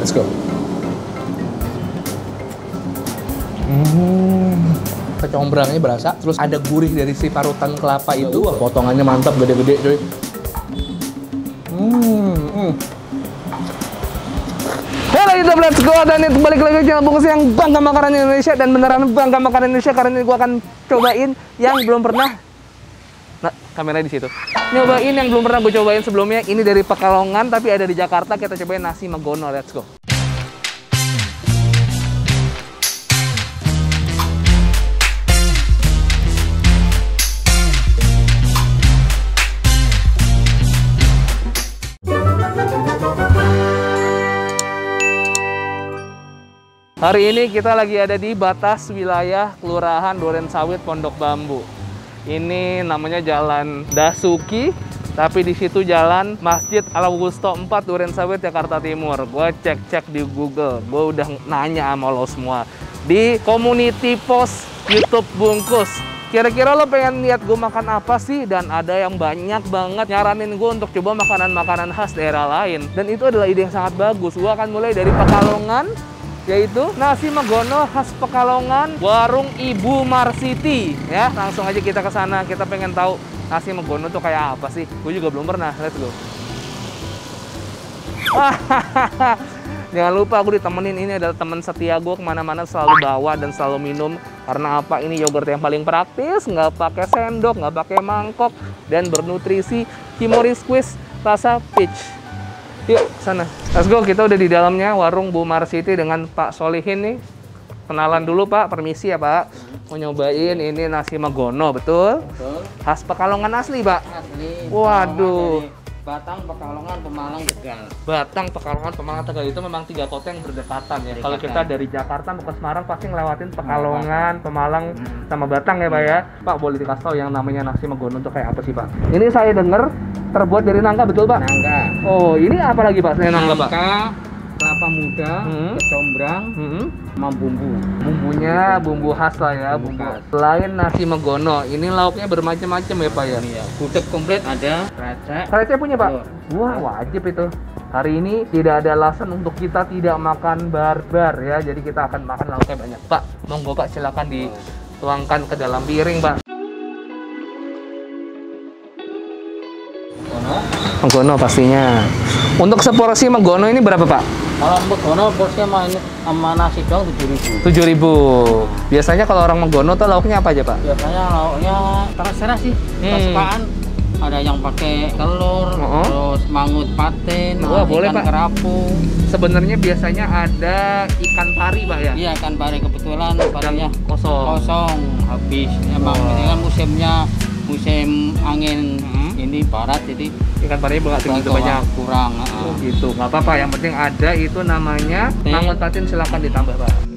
Let's go. Kecombrangnya berasa, terus ada gurih dari si parutan kelapa itu. Potongannya mantap, gede-gede cuy. Halo YouTube, let's go. Dan itu balik lagi channel Bungkus yang bangga makanan Indonesia. Dan beneran bangga makanan Indonesia karena ini gue akan cobain yang belum pernah. Nah, kameranya di situ. Nyobain yang belum pernah gue cobain sebelumnya. Ini dari Pekalongan tapi ada di Jakarta. Kita cobain nasi Megono. Let's go. Hari ini kita lagi ada di batas wilayah Kelurahan Durensawit, Pondok Bambu. Ini namanya Jalan Dasuki, tapi di situ jalan Masjid Al-Wusto 4 Durensawit, Jakarta Timur. Gue cek-cek di Google, gue udah nanya sama lo semua di community post YouTube Bungkus. Kira-kira lo pengen lihat gue makan apa sih? Dan ada yang banyak banget nyaranin gue untuk coba makanan-makanan khas daerah lain. Dan itu adalah ide yang sangat bagus. Gue akan mulai dari Pekalongan, yaitu nasi Megono khas Pekalongan, warung Ibu Marsiti. Ya, langsung aja kita ke sana. Kita pengen tahu nasi Megono tuh kayak apa sih? Gue juga belum pernah. Let's go. Jangan lupa aku ditemenin, ini adalah teman setia gue, kemana-mana selalu bawa dan selalu minum. Karena apa? Ini yogurt yang paling praktis, nggak pakai sendok, nggak pakai mangkok, dan bernutrisi. Himori Squeeze rasa peach. Yuk, sana. Let's go, kita udah di dalamnya warung Bu Marsiti dengan Pak Solihin nih. Kenalan dulu Pak, permisi ya Pak. Mau nyobain ini nasi Megono, betul? Betul. Khas Pekalongan asli Pak? Asli. Waduh. Batang, Pekalongan, Pemalang, Tegal. Batang, Pekalongan, Pemalang, Tegal itu memang 3 kota yang berdekatan ya. Kalau kita dari Jakarta mau ke Semarang pasti ngelewatin Pekalongan, Pemalang, sama Batang ya Pak ya. Pak, boleh dikasih tahu yang namanya nasi Megono itu kayak apa sih Pak? Ini saya dengar terbuat dari nangka, betul Pak? Nangka. Oh, ini apa lagi Pak? Saya nangka Pak. Kelapa muda, kecombrang, sama bumbu. Bumbunya bumbu khas lah ya, Bumbu khas. Selain nasi Megono, ini lauknya bermacam-macam ya Pak ya? Iya. Gudeg komplit ada, recek. Receh punya Pak? Betul. Wah, wajib itu. Hari ini tidak ada alasan untuk kita tidak makan barbar ya. Jadi kita akan makan lauknya banyak. Pak, monggo Pak, silakan dituangkan ke dalam piring Pak. Megono pastinya. Untuk seporsi Megono ini berapa Pak? Kalau Megono porsinya sama nasi doang 7.000. 7.000. Biasanya kalau orang Megono tuh lauknya apa aja Pak? Biasanya lauknya terserah sih, kesukaan. Ada yang pakai telur, terus mangut patin, Wah, boleh, ikan Pak. kerapu. Sebenarnya biasanya ada ikan pari Pak ya? Iya, ikan pari, kebetulan parinya Kosong. habis. Emang ini kan musim angin ini barat, jadi Ikan parinya nggak segitu banyak. kurang. Oh gitu, nggak apa-apa. Yang penting ada itu namanya mangut patin, silakan ditambah Pak.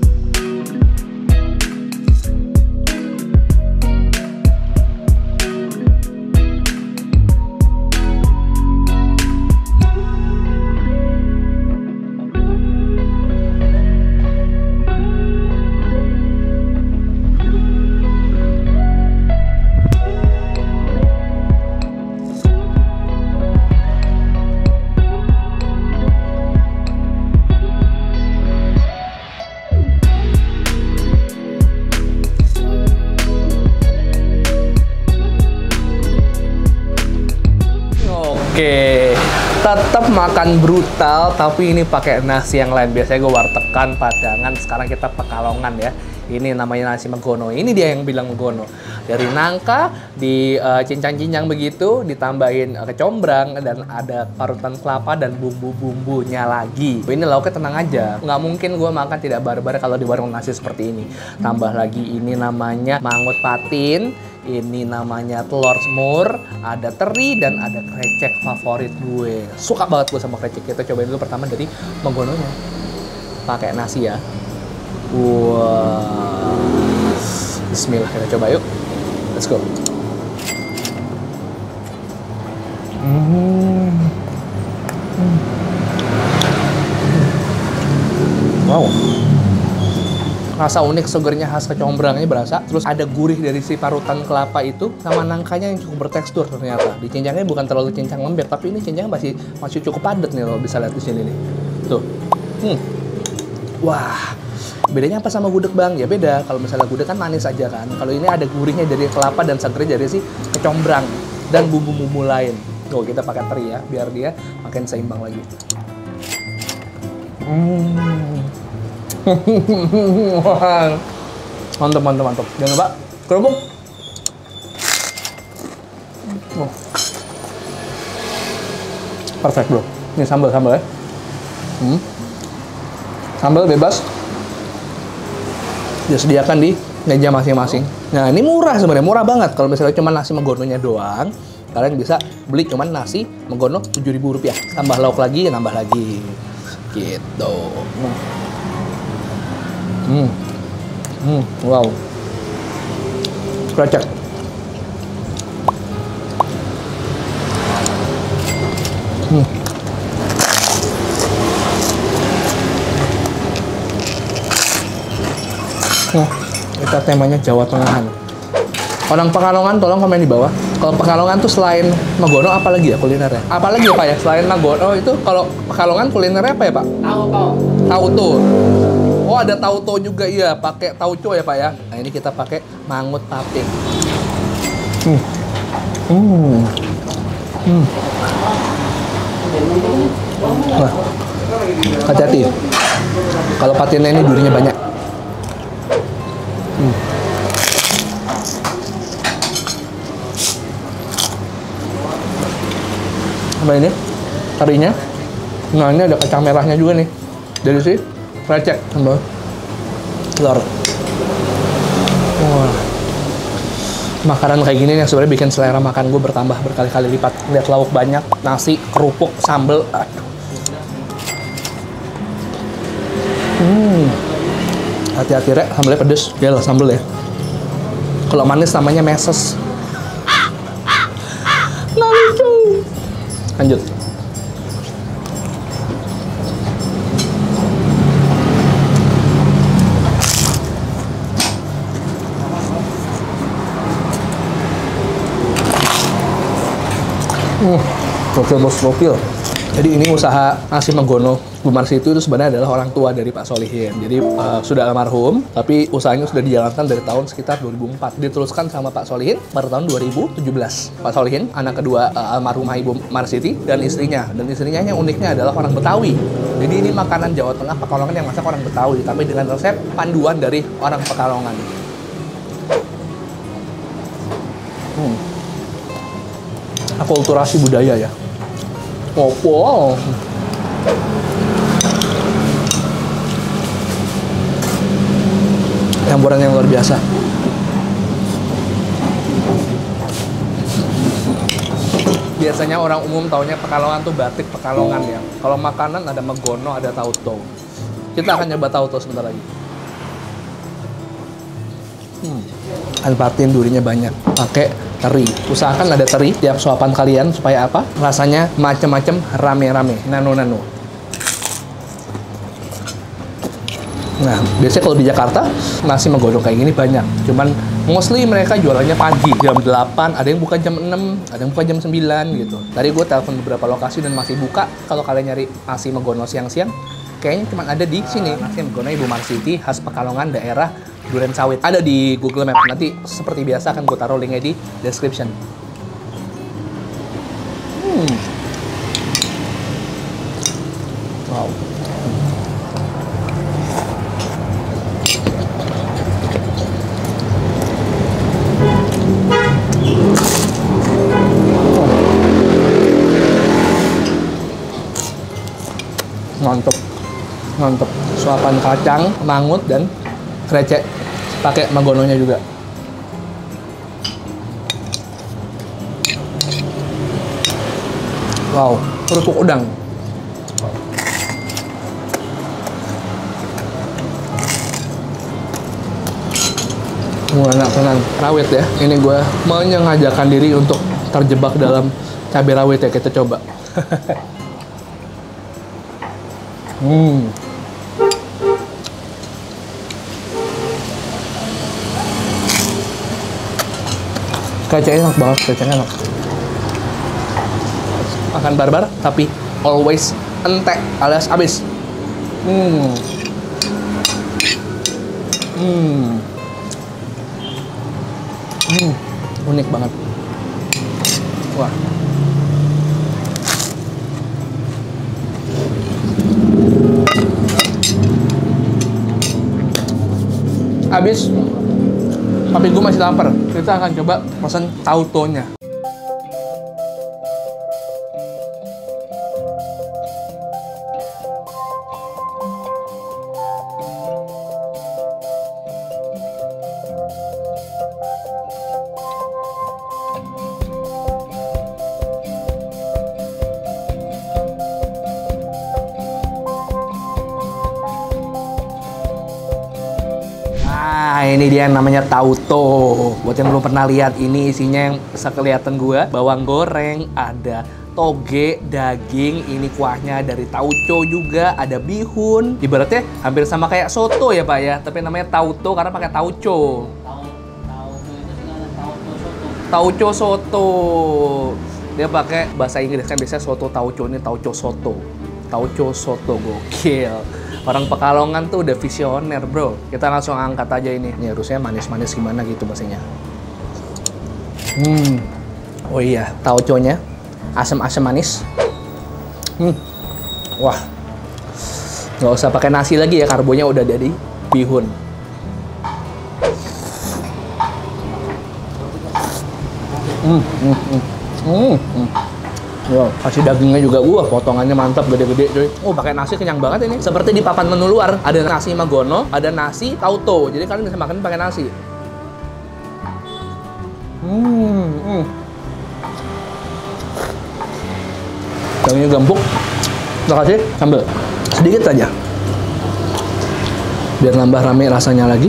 Oke, tetap makan brutal, tapi ini pakai nasi yang lain. Biasanya gue wartegan, Padangan, sekarang kita Pekalongan ya. Ini namanya nasi Megono. Ini dia yang bilang Megono. Dari nangka, di cincang-cincang begitu, ditambahin kecombrang, dan ada parutan kelapa dan bumbu-bumbunya lagi. Ini lauknya tenang aja. Nggak mungkin gue makan tidak barbar kalau di warung nasi seperti ini. Tambah lagi ini namanya mangut patin. Ini namanya telur semur, ada teri, dan ada krecek favorit gue. Suka banget gue sama krecek. Kita cobain dulu pertama dari Megononya. Pakai nasi ya. Wow. Bismillah, kita coba yuk. Let's go. Wow. Rasa unik, segernya khas kecombrangnya berasa. Terus ada gurih dari si parutan kelapa itu, sama nangkanya yang cukup bertekstur ternyata. Di cincangnya bukan terlalu cincang lembek, tapi ini cincangnya masih cukup padat nih, lo bisa lihat di sini nih. Tuh. Wah, bedanya apa sama gudeg Bang? Ya beda, kalau misalnya gudeg kan manis aja kan. Kalau ini ada gurihnya dari kelapa dan segernya dari si kecombrang dan bumbu-bumbu lain. Tuh, kita pakai teri ya, biar dia makin seimbang lagi. Wah, mantap, mantap, mantap. Jangan lupa kerupuk. Perfect bro. Ini sambal ya. Sambal bebas disediakan di meja masing-masing. Nah ini murah sebenarnya, murah banget. Kalau misalnya cuma nasi megononya doang, kalian bisa beli cuma nasi megono Rp7.000. Tambah lauk lagi, nambah lagi. Gitu. Wow. Krecek. Kita temanya Jawa Tengahan. Orang Pekalongan tolong komen di bawah. Kalau Pekalongan tuh selain Megono apa lagi ya kulinernya? Apa lagi ya Pak ya? Selain Megono itu kalau Pekalongan kulinernya apa ya Pak? Tauco. Oh ada tauco juga iya, pakai tauco ya Pak ya. Nah ini kita pakai mangut patin. Nah, hati-hati. Kalau patinnya ini durinya banyak. Apa ini? Karinya. Nah ini ada kacang merahnya juga nih. Dari sini krecek sambal telur. Wah. Makanan kayak gini yang sebenarnya bikin selera makan gue bertambah berkali-kali lipat. Lihat lauk banyak, nasi, kerupuk, sambal. Aduh. Hati-hati rek, sambalnya pedes. Ya lah sambal ya. Kalau manis namanya meses. Nah lucu. Lanjut. Gokil bos, gokil. Jadi ini usaha nasi megono Bu Marsi itu sebenarnya adalah orang tua dari Pak Solihin. Jadi sudah almarhum, tapi usahanya sudah dijalankan dari tahun sekitar 2004. Diteruskan sama Pak Solihin pada tahun 2017. Pak Solihin, anak kedua almarhumah Ibu Marsiti dan istrinya. Dan istrinya yang uniknya adalah orang Betawi. Jadi ini makanan Jawa Tengah Pekalongan yang masak orang Betawi, tapi dengan resep panduan dari orang Pekalongan. Akulturasi budaya ya. Wow. Campuran yang luar biasa. Biasanya orang umum taunya Pekalongan tuh batik Pekalongan ya. Kalau makanan ada megono, ada tauco. Kita akan nyoba tauco sebentar lagi. Alpatin durinya banyak. Pakai teri. Usahakan ada teri tiap suapan kalian supaya apa? Rasanya macem-macem, rame-rame, nano-nano. Nah, biasanya kalau di Jakarta nasi megono kayak gini banyak. Cuman mostly mereka jualannya pagi, jam 8, ada yang buka jam 6, ada yang buka jam 9 gitu. Tadi gue telepon beberapa lokasi dan masih buka. Kalau kalian nyari nasi megono siang-siang, kayaknya cuma ada di sini. Nasi megono Ibu Marsiti khas Pekalongan daerah Durensawit. Ada di Google Maps. Nanti seperti biasa akan gue taruh linknya di description. Wow. Mantep, mantep. Suapan kacang, mangut dan krecek. Pakai megononya juga. Wow, kerupuk udang. Enak tenan, rawit ya. Ini gue menyengajakan diri untuk terjebak dalam cabai rawit ya, kita coba. Kacangnya enak banget, kacangnya enak. Makan barbar, tapi always entek alias abis. Unik banget. Wah. Habis, tapi gue masih lapar. Kita akan coba pesan tautonya. Nah, ini dia yang namanya tauto. Buat yang belum pernah lihat, ini isinya yang bisa kelihatan gua, bawang goreng, ada toge, daging, ini kuahnya dari tauco juga, ada bihun. Ibaratnya hampir sama kayak soto ya Pak ya, tapi namanya tauto karena pakai tauco. Tauco soto. Dia pakai bahasa Inggris kan biasanya soto tauco, ini tauco soto. Tauco soto, gokil. Orang Pekalongan tuh udah visioner, bro. Kita langsung angkat aja ini. Ini harusnya manis-manis gimana gitu pastinya. Oh iya, tauconya asam-asam manis. Wah. Nggak usah pakai nasi lagi ya, karbonya udah dari bihun. Wow, kasih dagingnya juga, potongannya mantap, gede-gede coy. Oh, pakai nasi kenyang banget ini. Seperti di papan menu luar, ada nasi magono, ada nasi tauto. Jadi kalian bisa makan pakai nasi. Dagingnya gempuk. Kita kasih sambal sedikit aja, biar nambah rame rasanya lagi.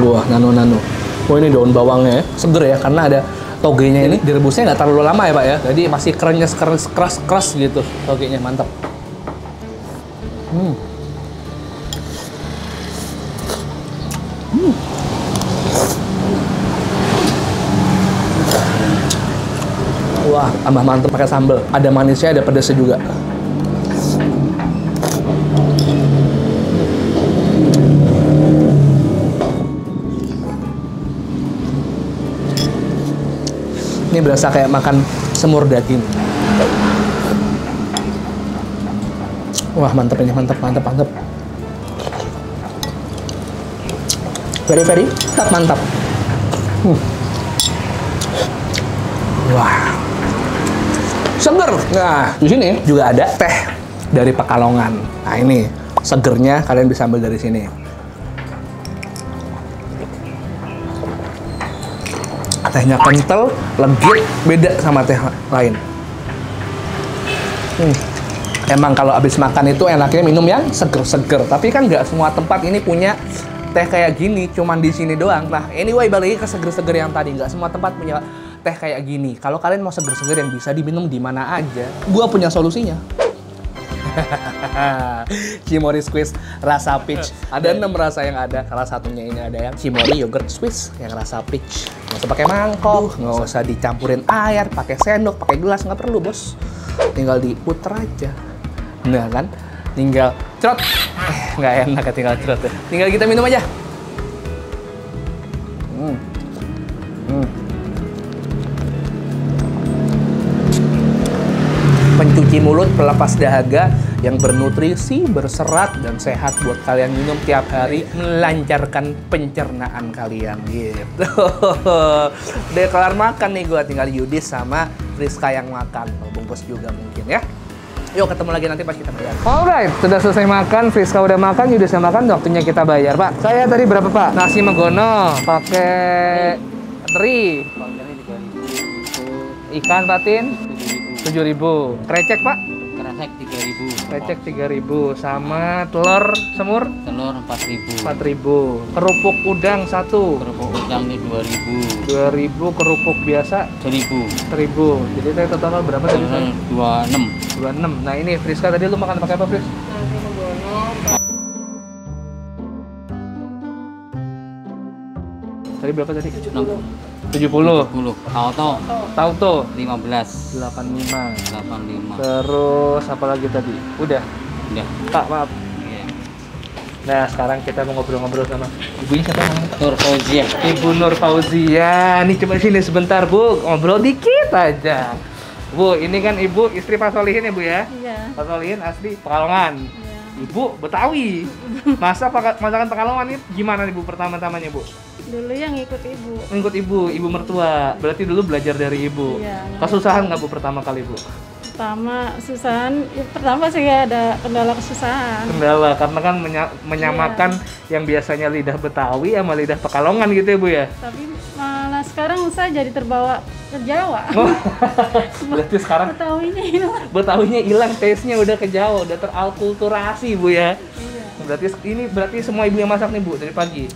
Wah, nano-nano. Oh, ini daun bawangnya ya, seger ya, karena ada togenya ini direbusnya nggak terlalu lama ya Pak ya, jadi masih keras gitu togenya, mantap. Wah, tambah mantap pakai sambal, ada manisnya, ada pedasnya juga. Ini berasa kayak makan semur daging. Wah, mantap ini, mantap. Very mantap. Wah, seger. Nah, di sini juga ada teh dari Pekalongan. Nah, ini segernya kalian bisa ambil dari sini. Tehnya kental, legit, beda sama teh lain. Emang kalau habis makan itu enaknya minum yang seger-seger. Tapi kan nggak semua tempat ini punya teh kayak gini, cuman di sini doang. Nah, anyway, balik lagi ke seger-seger yang tadi. Nggak semua tempat punya teh kayak gini. Kalau kalian mau seger-seger yang bisa diminum di mana aja, gua punya solusinya. Cimory Squeeze rasa peach. Ada 6 rasa yang ada. Salah satunya ini ada yang Cimory Yogurt Squeeze yang rasa peach. Nggak usah pakai mangkok, nggak usah dicampurin air, pakai sendok, pakai gelas, nggak perlu bos. Tinggal diputer aja. Nah kan, tinggal cerot. Nggak enak ya tinggal cerot ya. Tinggal kita minum aja. Pencuci mulut, pelepas dahaga yang bernutrisi, berserat, dan sehat buat kalian minum tiap hari, melancarkan pencernaan kalian gitu. Udah kelar makan nih, gue tinggal Yudis sama Friska yang makan. Bungkus juga mungkin ya. Yuk ketemu lagi nanti pas kita bayar. Alright, sudah selesai makan, Friska udah makan, Yudis udah makan, waktunya kita bayar Pak. Saya tadi berapa Pak? Nasi megono, pakai teri. Ikan patin 7.000. Krecek Pak? Krecek 3.000. Krecek 3.000 sama telur semur? Telur 4.000. 4.000. Kerupuk udang 1. Kerupuk udang ini 2.000. 2.000, kerupuk biasa 1.000. 1.000. Jadi total berapa tadi? 26. 26. Nah, ini Friska tadi lu makan pakai apa, Fris? Nasi megono. Tadi berapa tadi? 70. Tauto 15. 85. 85. Terus apa lagi tadi? Udah. Udah. Kak, maaf. Iya. Nah, sekarang kita mau ngobrol-ngobrol sama ibunya siapa namanya? Nur Fauzia. Ibu Nur Fauzia. Nih coba sini sebentar, Bu. Ngobrol dikit aja. Bu, ini kan Ibu istri Pak Solihin ya, Bu ya? Iya. Pak Solihin asli Pekalongan. Iya. Ibu Betawi. Masakan Pekalongan ini gimana nih, Bu, pertama-tamanya, Bu? Dulu yang ikut ibu. Ikut ibu mertua. Berarti dulu belajar dari ibu. Iya. Kesusahan nggak, Bu, pertama kali, Bu? Pertama susahan, pertama sih ada kendala kesusahan. Kendala karena kan menyamakan yang biasanya lidah Betawi sama lidah Pekalongan gitu ya, Bu ya. Tapi malah sekarang saya jadi terbawa ke Jawa. Oh, berarti sekarang Betawinya hilang. Betawinya hilang, taste-nya udah ke Jawa, udah teralkulturasi, Bu ya. Iya. Berarti semua ibu yang masak nih, Bu, dari pagi.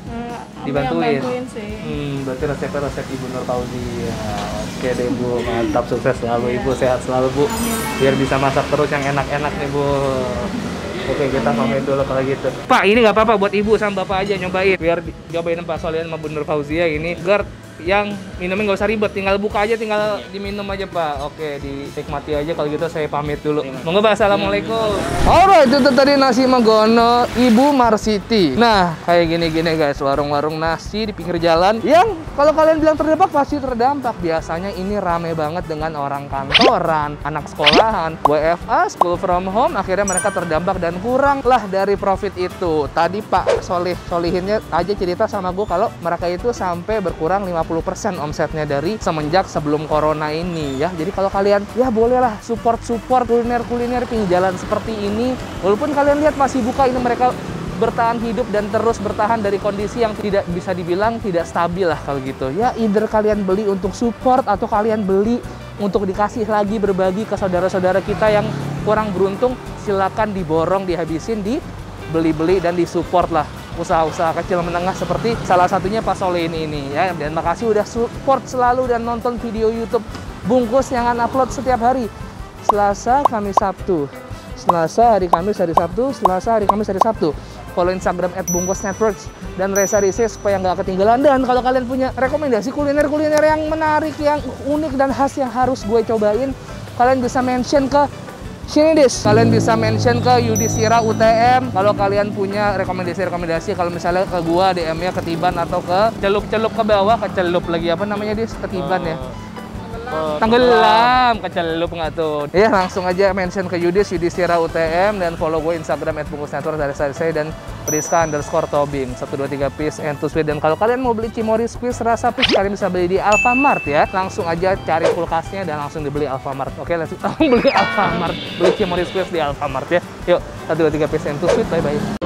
Dibantuin. Bantuin sih. Berarti resep Ibu Nur Fauzia. Oke deh, Bu, mantap, sukses selalu Ibu, sehat selalu, Bu. Biar bisa masak terus yang enak-enak nih, Bu. Oke, kita pamit dulu kalau gitu. Pak, ini nggak apa-apa buat Ibu sama Bapak aja nyobain. Biar nyobain Pak Solihin sama Bu Nur Fauzia ini. GERD yang minumnya nggak usah ribet, tinggal buka aja, tinggal diminum aja, Pak. Oke, dinikmati aja. Kalau gitu saya pamit dulu. Monggo, Pak. Assalamualaikum. Alright, itu tadi nasi Megono Ibu Marsiti. Nah, kayak gini-gini guys, warung-warung nasi di pinggir jalan yang kalau kalian bilang terdampak, pasti terdampak. Biasanya ini rame banget dengan orang kantoran, anak sekolahan, WFA, school from home. Akhirnya mereka terdampak dan kurang lah dari profit itu. Tadi Pak Solihinnya aja cerita sama gue kalau mereka itu sampai berkurang 50% omsetnya dari semenjak sebelum corona ini ya. Jadi kalau kalian ya bolehlah support kuliner pinggir jalan seperti ini. Walaupun kalian lihat masih buka, ini mereka bertahan hidup dan terus bertahan dari kondisi yang tidak bisa dibilang tidak stabil lah kalau gitu. Ya either kalian beli untuk support atau kalian beli untuk dikasih lagi, berbagi ke saudara-saudara kita yang kurang beruntung. Silakan diborong, dihabisin, dibeli-beli dan disupport lah usaha-usaha kecil menengah seperti salah satunya Pak Solihin ini ya. Dan makasih udah support selalu dan nonton video YouTube Bungkus yang upload setiap hari. Selasa, Kamis, Sabtu. Selasa, hari Kamis, hari Sabtu. Selasa, hari Kamis, hari Sabtu. Follow Instagram @bungkusnetworks dan Reza Rize supaya nggak ketinggalan. Dan kalau kalian punya rekomendasi kuliner-kuliner yang menarik, yang unik dan khas yang harus gue cobain, kalian bisa mention ke sini dis. Kalian bisa mention ke Yudhistira UTM kalau kalian punya rekomendasi. Kalau misalnya ke gua DM-nya Ketiban atau ke celup ke bawah, kecelup lagi apa namanya dis? Ketiban ya. Tenggelam, kecelup nggak tuh? Ya langsung aja mention ke Yudhistira UTM dan follow gue Instagram @bungkusnetwork dari saya dan Priska_tobing 123 piece and to sweet. Dan kalau kalian mau beli Cimory Squeeze rasa peach, kalian bisa beli di Alfamart ya. Langsung aja cari kulkasnya dan langsung dibeli Alfamart. Oke, langsung beli Alfamart, beli Cimory Squeeze di Alfamart ya. Yuk, 123 piece and to sweet, bye bye.